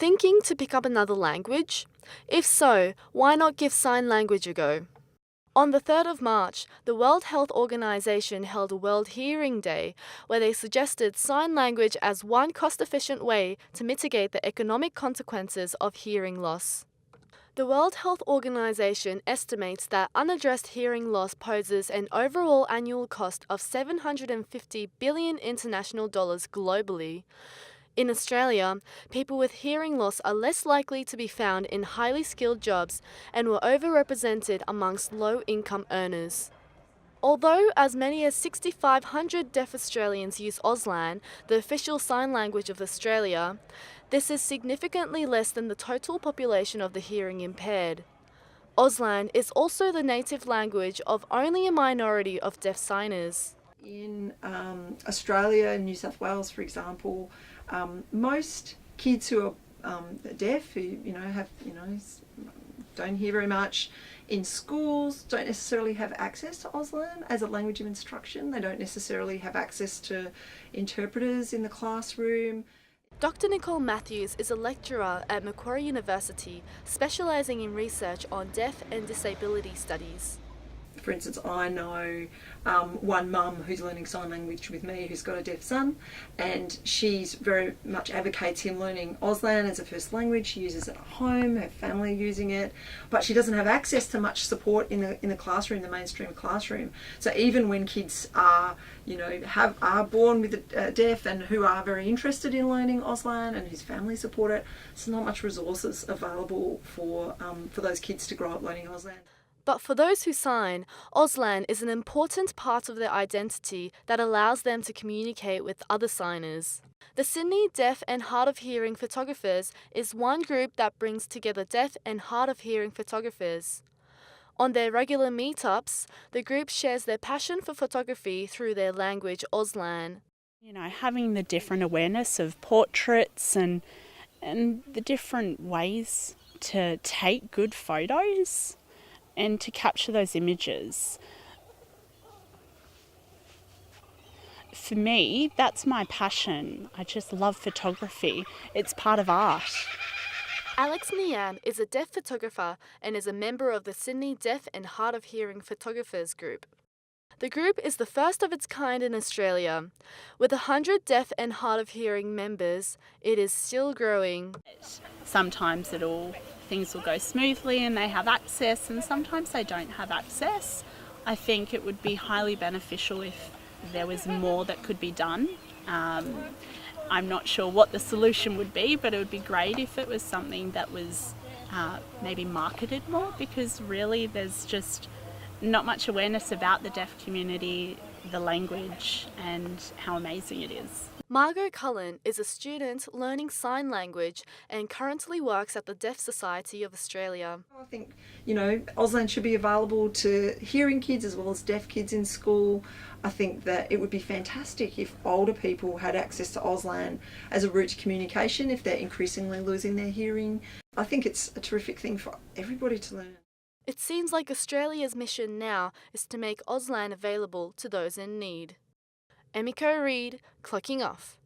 Thinking to pick up another language? If so, why not give sign language a go? On the 3rd of March, the World Health Organization held a World Hearing Day where they suggested sign language as one cost-efficient way to mitigate the economic consequences of hearing loss. The World Health Organization estimates that unaddressed hearing loss poses an overall annual cost of $750 billion international dollars globally. In Australia, people with hearing loss are less likely to be found in highly skilled jobs and were overrepresented amongst low-income earners. Although as many as 6,500 deaf Australians use Auslan, the official sign language of Australia, this is significantly less than the total population of the hearing impaired. Auslan is also the native language of only a minority of deaf signers. In Australia and New South Wales, for example, most kids who are deaf, who don't hear very much in schools, don't necessarily have access to Auslan as a language of instruction. They don't necessarily have access to interpreters in the classroom. Dr. Nicole Matthews is a lecturer at Macquarie University, specialising in research on deaf and disability studies. For instance, I know one mum who's learning sign language with me who's got a deaf son, and she's very much advocates him learning Auslan as a first language. She uses it at home, her family using it, but she doesn't have access to much support in the classroom, the mainstream classroom. So even when kids are born with deaf and who are very interested in learning Auslan and whose family support it, there's not much resources available for those kids to grow up learning Auslan. But for those who sign, Auslan is an important part of their identity that allows them to communicate with other signers. The Sydney Deaf and Hard of Hearing Photographers is one group that brings together deaf and hard of hearing photographers. On their regular meetups, the group shares their passion for photography through their language Auslan. Having the different awareness of portraits and the different ways to take good photos and to capture those images. For me, that's my passion. I just love photography. It's part of art. Alex Niam is a deaf photographer and is a member of the Sydney Deaf and Hard of Hearing Photographers group. The group is the first of its kind in Australia. With 100 deaf and hard of hearing members, it is still growing. Sometimes things will go smoothly and they have access, and sometimes they don't have access. I think it would be highly beneficial if there was more that could be done. I'm not sure what the solution would be, but it would be great if it was something that was maybe marketed more, because really there's just not much awareness about the deaf community, the language, and how amazing it is. Margot Cullen is a student learning sign language and currently works at the Deaf Society of Australia. I think, Auslan should be available to hearing kids as well as deaf kids in school. I think that it would be fantastic if older people had access to Auslan as a route to communication if they're increasingly losing their hearing. I think it's a terrific thing for everybody to learn. It seems like Australia's mission now is to make Auslan available to those in need. Emiko Reid, clocking off.